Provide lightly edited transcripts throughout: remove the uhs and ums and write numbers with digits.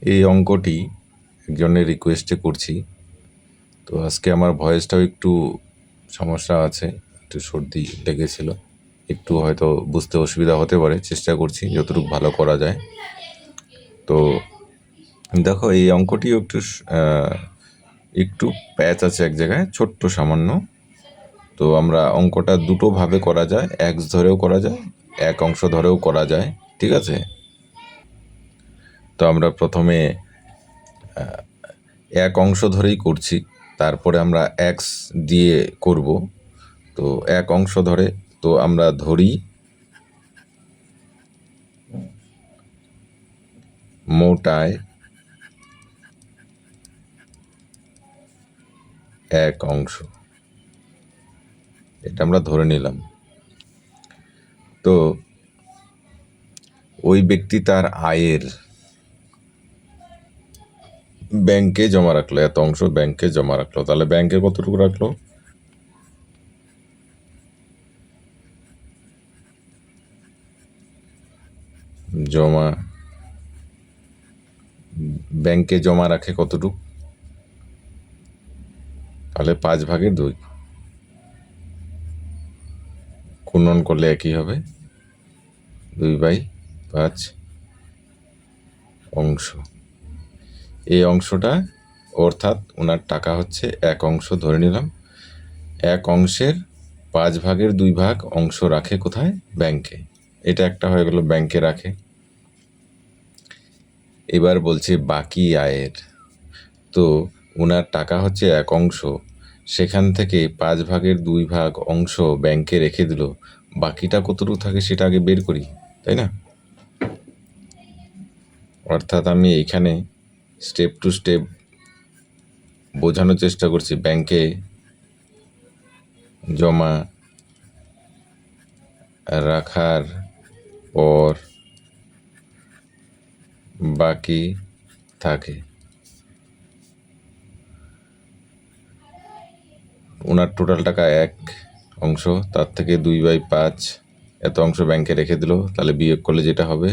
এই অঙ্কটি একজনের রিকোয়েস্টে করছি। তো আজকে আমার ভয়েসটাও একটু সমস্যা আছে, একটু সর্দি লেগেছিল, একটু হয়তো বুঝতে অসুবিধা হতে পারে। চেষ্টা করছি যতটুকু ভালো করা যায়। তো দেখো, এই অঙ্কটি একটু প্যাচ আছে এক জায়গায়, ছোট্ট সামান্য। তো আমরা অঙ্কটা দুটোভাবে করা যায়, এক্স ধরেও করা যায়, এক অংশ ধরেও করা যায়, ঠিক আছে? তো আমরা প্রথমে এক অংশ ধরেই করছি, তারপরে আমরা এক্স দিয়ে করব। তো এক অংশ ধরে, তো আমরা ধরি মোটায় এক অংশ, এটা আমরা ধরে নিলাম। তো ওই ব্যক্তি তার আয়ের ব্যাংকে জমা রাখলো, এত অংশ ব্যাংকে জমা রাখলো। তাহলে ব্যাংকে কতটুকু রাখলো? জমা, ব্যাংকে জমা রাখে কতটুকু? তাহলে 5/2 গুণন করলে একই হবে, 2/5 অংশ। এই অংশটা অর্থাৎ ওনার টাকা হচ্ছে এক অংশ ধরে নিলাম। এক অংশের 5/2 অংশ রাখে কোথায়? ব্যাংকে। এটা একটা হয়ে গেল, ব্যাংকে রাখে। এবার বলছে বাকি আয়ের। তো ওনার টাকা হচ্ছে এক অংশ, সেখান থেকে 5/2 অংশ ব্যাংকে রেখে দিল। বাকিটা কতটুকু থাকে সেটা আগে বের করি, তাই না? অর্থাৎ আমি এখানে স্টেপ টু স্টেপ বোঝানোর চেষ্টা করছি। ব্যাংকে জমা রাখার পর বাকি থাকে, ওনার টোটাল টাকা এক অংশ, তার থেকে 2/5 এত অংশ ব্যাংকে রেখে দিল। তাহলে বিয়োগ করলে যেটা হবে,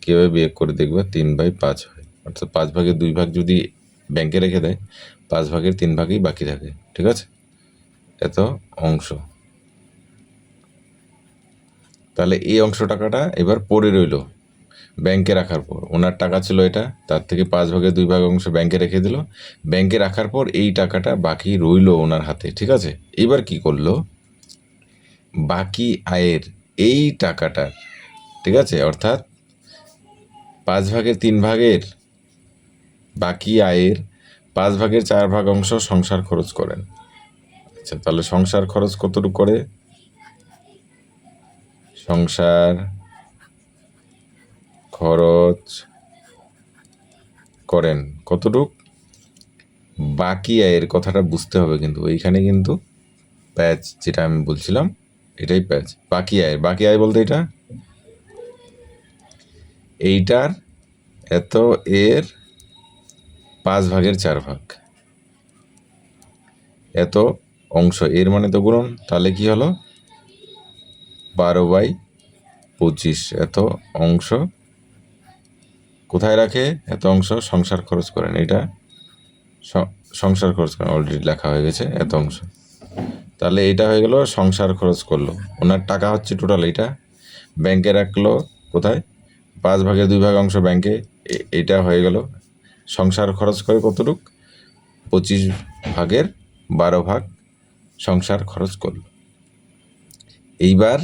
কীভাবে বিয়োগ করে দেখবে? 3/5 হয়। অর্থাৎ 5/2 যদি ব্যাংকে রেখে দেয়, 5/3 বাকি থাকে, ঠিক আছে? এত অংশ। তাহলে এই অংশ টাকাটা এবার পড়ে রইল ব্যাংকে রাখার পর। ওনার টাকা ছিল এটা, তার থেকে 5/2 অংশ ব্যাংকে রেখে দিল। ব্যাংকে রাখার পর এই টাকাটা বাকি রইল ওনার হাতে, ঠিক আছে? এবার কি করলো? বাকি আয়ের এই টাকাটা, ঠিক আছে, অর্থাৎ 5/3 বাকি আয়ের 5/4 অংশ সংসার খরচ করেন। আচ্ছা, তাহলে সংসার খরচ কতটুকু করে? সংসার খরচ করেন কতটুক? বাকি আয়ের কথাটা বুঝতে হবে, কিন্তু এইখানে কিন্তু প্যাচ, যেটা আমি বলছিলাম এটাই প্যাচ। বাকি আয়, বাকি আয় বলতে এটা, এইটার এত এর 5/4 এত অংশ, এর মানে তো গুণন। তাহলে কি হলো? 12/25 এত অংশ কোথায় রাখে? এত অংশ সংসার খরচ করেন। এটা সংসার খরচ করেন, অলরেডি লেখা হয়ে গেছে এত অংশ। তাহলে এটা হয়ে গেল সংসার খরচ করলো। ওনার টাকা হচ্ছে টোটাল এইটা, ব্যাংকে রাখলো কোথায়? 5/2 অংশ ব্যাংকে। এটা হয়ে গেল সংসার খরচ করে কতটুক? 25/12 সংসার খরচ করলো। এইবার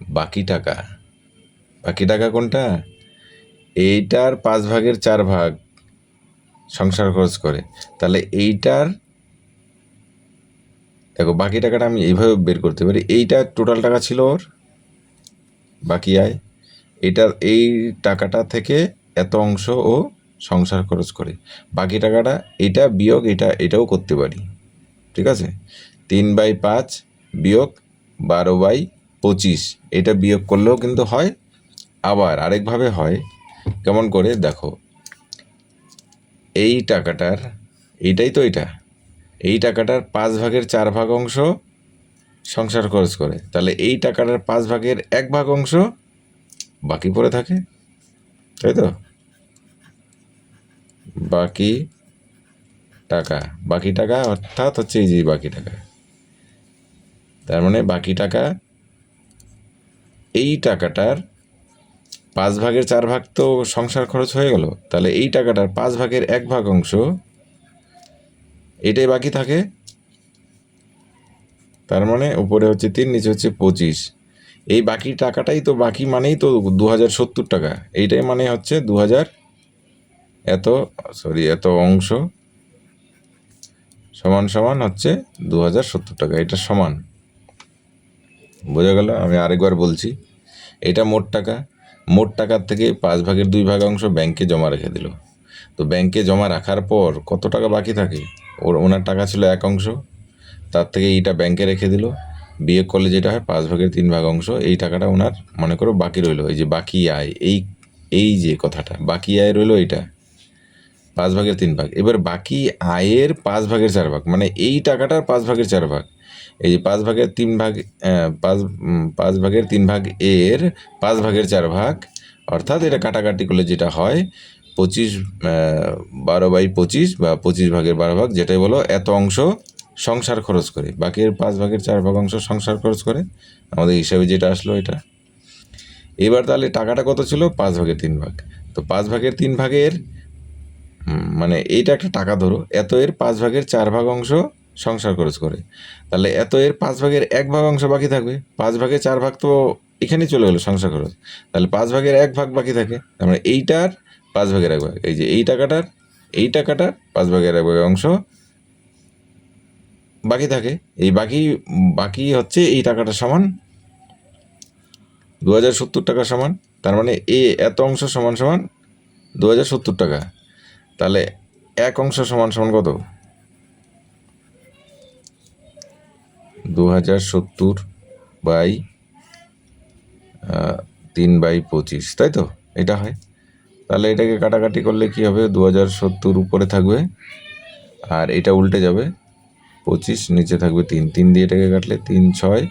বাকি টাকা, বাকি টাকা কোনটা? এইটার 5/4 সংসার খরচ করে। তাহলে এইটার, দেখো বাকি টাকাটা আমি এইভাবে বের করতে পারি। এইটা টোটাল টাকা ছিল ওর, বাকি আয়। এটার এই টাকাটা থেকে এত অংশ ও সংসার খরচ করে। বাকি টাকাটা এটা বিয়োগ এটা, এটাও করতে পারি, ঠিক আছে? 3/5 বিয়োগ 12/25, এটা বিয়োগ করলেও কিন্তু হয়। আবার আরেকভাবে হয়, কেমন করে দেখো, এই টাকাটার, এইটাই তো এটা, এই টাকাটার 5/4 অংশ সংসার খরচ করে। তাহলে এই টাকাটার 5/1 অংশ বাকি পড়ে থাকে, তাই তো? বাকি টাকা, বাকি টাকা অর্থাৎ হচ্ছে এই যে বাকি টাকা, তার মানে বাকি টাকা, এই টাকাটার 5/4 তো সংসার খরচ হয়ে গেল, তাহলে এই টাকাটার 5/1 অংশ এটাই বাকি থাকে। তার মানে উপরে হচ্ছে 3, নিচে হচ্ছে 25। এই বাকি টাকাটাই তো বাকি, মানেই তো 2070 টাকা। এইটাই মানে হচ্ছে 2000 এত অংশ সমান সমান হচ্ছে 2070 টাকা। এটা সমান, বোঝা গেল? আমি আরেকবার বলছি, এটা মোট টাকা। মোট টাকার থেকে 5/2 অংশ ব্যাংকে জমা রেখে দিল। তো ব্যাংকে জমা রাখার পর কত টাকা বাকি থাকে? ওনার টাকা ছিল 1 অংশ, তার থেকে এইটা ব্যাংকে রেখে দিল, বিয়োগ করলে যেটা হয় 5/3 অংশ। এই টাকাটা ওনার মনে করো বাকি রইলো, এই যে বাকি আয়, এই যে কথাটা বাকি আয় রইলো, এইটা 5/3। এবার বাকি আয়ের 5/4, মানে এই টাকাটার 5/4। এই যে 5/3, 5/3 এর 5/4, অর্থাৎ এটা কাটাকাটি করলে যেটা হয় 25, 12/25 বা 25/12, যেটাই বলো, এত অংশ সংসার খরচ করে। বাকির 5/4 অংশ সংসার খরচ করে, আমাদের হিসাবে যেটা আসলো এটা। এবার তাহলে টাকাটা কত ছিল? 5/3। তো 5/3 মানে এইটা একটা টাকা ধরো, এত এর 5/4 অংশ সংসার খরচ করে, তাহলে এত এর 5/1 অংশ বাকি থাকবে। 5/4 তো এখানেই চলে গেলো সংসার খরচ, তাহলে 5/1 বাকি থাকে। তার মানে এইটার 5/1, এই যে এই টাকাটার 5/1 অংশ বাকি থাকে। এই বাকি হচ্ছে এই টাকাটা সমান 2070 টাকা সমান। তার মানে এত অংশ সমান সমান 2070 টাকা। তাহলে 1 অংশ সমান সমান কত? 2070/3/25, তাই তো? এটা হয়। তাহলে এটাকে কাটাকাটি করলে কি হবে? 2070 উপরে থাকবে, আর এটা উল্টে যাবে, 25 নিচে থাকবে 3। 3 দিয়ে এটাকে কাটলে 3 6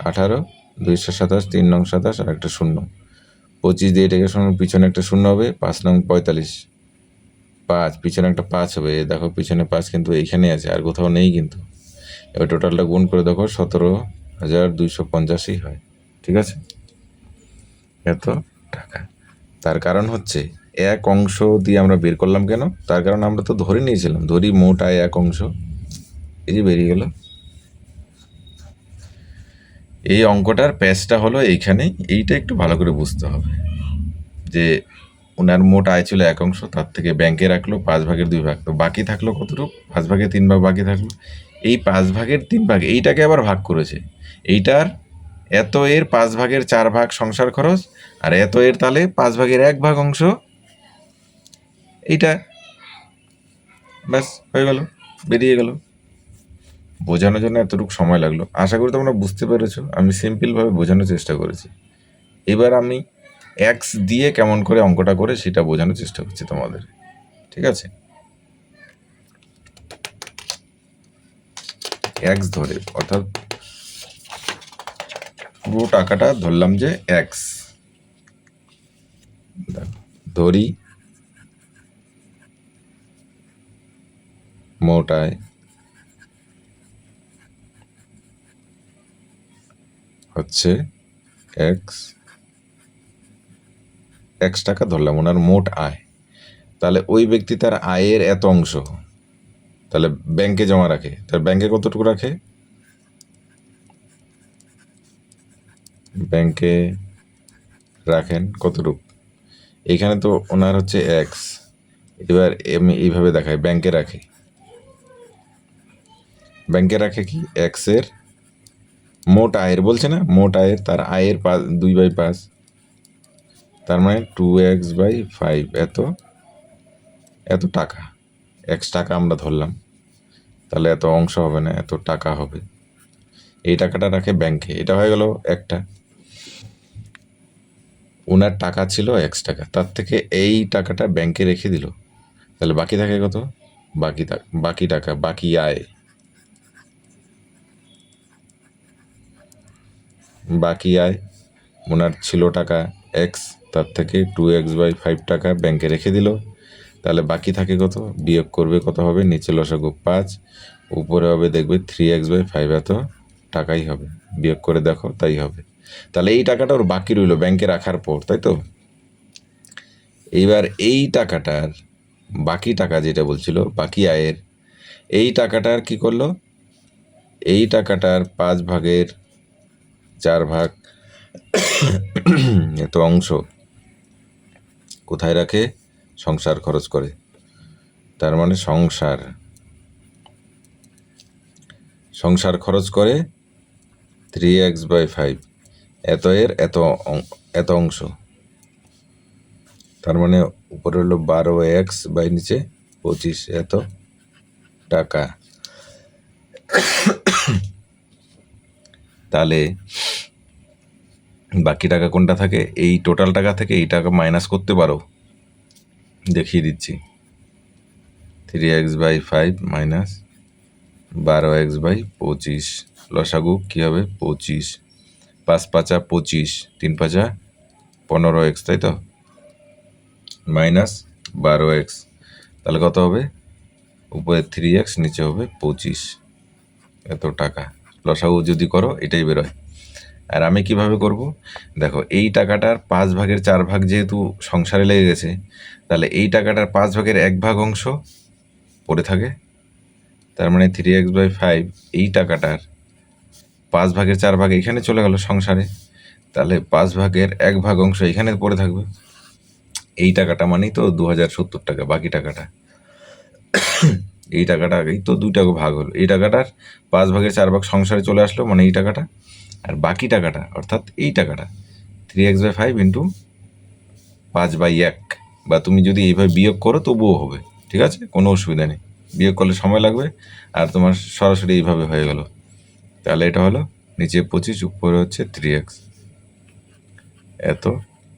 18, 2 27, 3 9 27, আর একটা শূন্য। 25 দিয়ে এটাকে পিছনে একটা শূন্য হবে, 5 9 45, 5 পিছনে একটা 5 হবে। দেখো পিছনে 5 কিন্তু এইখানে আছে, আর কোথাও নেই কিন্তু। এবার টোটালটা গুণ করে দেখো, 17,250 হয়। ঠিক আছে, এত টাকা। তার কারণ হচ্ছে 1 অংশ দিয়ে আমরা বের করলাম কেন? তার কারণ আমরা তো ধরে নিয়েছিলাম, ধরি মোট আয় 1 অংশ, এই যে বেরিয়ে গেল। এই অঙ্কটার প্যাচটা হলো এইখানে, এইটা একটু ভালো করে বুঝতে হবে যে ওনার মোট আয় ছিল 1 অংশ, তার থেকে ব্যাংকে রাখলো 5/2, তো বাকি থাকলো কতটুকু? 5/3 বাকি থাকলো। এই 5/3 এইটাকে আবার ভাগ করেছে, এইটার এত এর 5/4 সংসার খরচ, আর এত এর তাহলে 5/1 অংশ এইটা। ব্যাস হয়ে গেল, বেরিয়ে গেল। বোঝানোর জন্য এতটুকু সময় লাগলো, আশা করি তোমরা বুঝতে পেরেছো। আমি সিম্পলভাবে বোঝানোর চেষ্টা করেছি। এবার আমি এক্স দিয়ে কেমন করে অঙ্কটা করে সেটা বোঝানোর চেষ্টা করছি তোমাদের। ঠিক আছে, এক্স ধরে, অর্থাৎ পুরো টাকাটা ধরলাম যে এক্স, ধরি মোট আয় হচ্ছে এক্স টাকা ধরলাম ওনার মোট আয়। তাহলে ওই ব্যক্তি তার আয়ের এত অংশ তাহলে ব্যাংকে জমা রাখে, তার ব্যাংকে কতটুকু রাখে? ব্যাংকে রাখেন কতটুকু? এখানে তো ওনার হচ্ছে এক্স, এবার আমি এইভাবে দেখাই, ব্যাংকে রাখে কি? এক্সের মোট আয়ের বলছে না, মোট আয়ের, তার আয়ের 2/5, তার মানে 2x/5, এত টাকা। এক্স টাকা আমরা ধরলাম, তাহলে এত অংশ হবে না, এত টাকা হবে। এই টাকাটা রাখে ব্যাংকে, এটা হয়ে গেল একটা। ওনার টাকা ছিল এক্স টাকা, তার থেকে এই টাকাটা ব্যাংকে রেখে দিল, তাহলে বাকি থাকে কত? বাকি টাকা, বাকি আয়, ওনার ছিল টাকা এক্স, তার থেকে 2x/5 টাকা ব্যাংকে রেখে দিল, তাহলে বাকি থাকে কত, বিয়োগ করবে কত হবে, নিচে লসাগু 5, উপরে হবে দেখবে 3x/5, এত টাকাই হবে। বিয়োগ করে দেখো, তাই হবে। তাহলে এই টাকাটা ওর বাকি রইল ব্যাংকে রাখার পর, তাই তো? এইবার এই টাকাটার বাকি টাকা যেটা বলছিল বাকি আয়ের, এই টাকাটার কি করলো, এই টাকাটার 5/4 এত অংশ কোথায় রাখে, সংসার খরচ করে। তার মানে সংসার খরচ করে 3x/5, এত এর এত অংশ। তার মানে উপরে হলো 12x বাই নিচে 25, এত টাকা। তাহলে বাকি টাকা কোনটা থাকে, এই টোটাল টাকা থেকে এই টাকা মাইনাস করতে পারো, দেখিয়ে দিচ্ছি। 3x/5 মাইনাস 12x/25, লসাগু কী হবে 25, 5×5 = 25, 3×5 = 15x, তাই তো? মাইনাস 12x, তাহলে কত হবে, উপরে 3x নিচে হবে 25, এত টাকা। লসাগু যদি করো এটাই বেরোয়। আর আমি কিভাবে করব, দেখো এই টাকাটার 5/4 যেহেতু সংসারে লেগে গেছে, তাহলে এই টাকাটার 5/1 অংশ পড়ে থাকে। তার মানে 3x/5 এই টাকাটার 5/4 এখানে চলে গেল সংসারে, তাহলে 5/1 অংশ এখানে পড়ে থাকবে। এই টাকাটা মানেই তো 2070 টাকা, বাকি টাকাটা। এই টাকাটা আগেই তো 2 টাকা ভাগ হলো, এই টাকাটার 5/4 সংসারে চলে আসলো, মানে এই টাকাটা। আর বাকি টাকাটা অর্থাৎ এই টাকাটা 3x/5 ইন্টু 5/1, বা তুমি যদি এইভাবে বিয়োগ করো তবুও হবে, ঠিক আছে, কোনো অসুবিধা নেই। বিয়োগ করলে সময় লাগবে, আর তোমার সরাসরি এইভাবে হয়ে গেল। তাহলে এটা হলো নিচে 25, উপরে হচ্ছে 3x, এত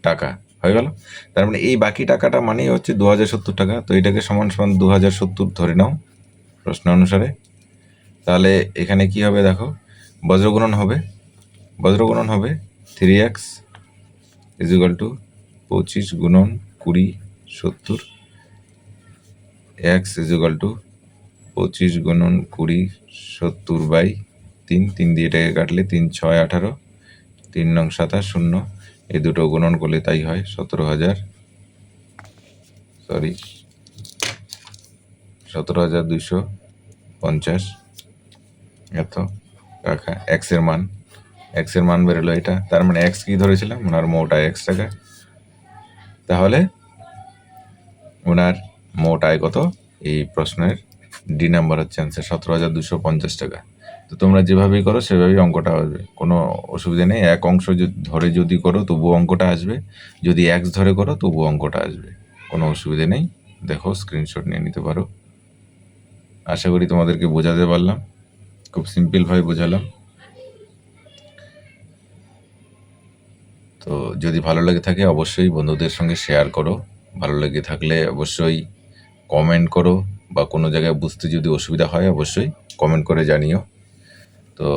টাকা হয়ে গেল। তার মানে এই বাকি টাকাটা মানেই হচ্ছে 2070 টাকা। তো এটাকে সমান 2070 ধরে নাও প্রশ্ন অনুসারে। তাহলে এখানে কি হবে দেখো, বজ্রগুণন হবে 3x = 25 গুণন 20 70, x = 25 গুণন 20 70/3, 3 দিয়ে এটাকে কাটলে 3 × 6 = 18, 3 × 7 = 0, এই দুটো গুণন করলে তাই হয় 17,250, এত টাকা। এক্সের মান বেরোলো এটা। তার মানে এক্স কি ধরেছিলাম, ওনার মোট আয় x টাকা। তাহলে ওনার মোট আয় কত, এই প্রশ্নের ডি নাম্বার হচ্ছে অ্যান্সার, 17,250 টাকা। তো তোমরা যেভাবেই করো সেভাবেই অঙ্কটা আসবে, কোনো অসুবিধা নেই। এক অংশ ধরে যদি করো তবুও অঙ্কটা আসবে, যদি এক্স ধরে করো তবুও অঙ্কটা আসবে, কোনো অসুবিধা নেই। দেখো, স্ক্রিনশট নিয়ে নিতে পারো। আশা করি তোমাদেরকে বোঝাতে পারলাম, খুব সিম্পলভাবে বোঝালাম। তো যদি ভালো লেগে থাকে অবশ্যই বন্ধুদের সঙ্গে শেয়ার করো, ভালো লেগে থাকলে অবশ্যই কমেন্ট করো, বা কোনো জায়গায় বুঝতে যদি অসুবিধা হয় অবশ্যই কমেন্ট করে জানিও। তো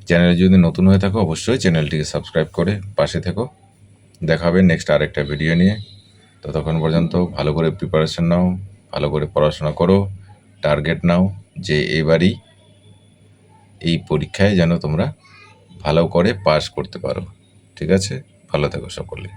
চ্যানেলে যদি নতুন হয়ে থাকো অবশ্যই চ্যানেলটিকে সাবস্ক্রাইব করে পাশে থেকো। দেখা হবে নেক্সট আরেকটা ভিডিও নিয়ে। ততক্ষণ পর্যন্ত ভালো করে প্রিপারেশন নাও, ভালো করে পড়াশোনা করো, টার্গেট নাও যে এবারই এই পরীক্ষায় যেন তোমরা ভালো করে পাস করতে পারো। ঠিক আছে, ভালো থেকো সকলে।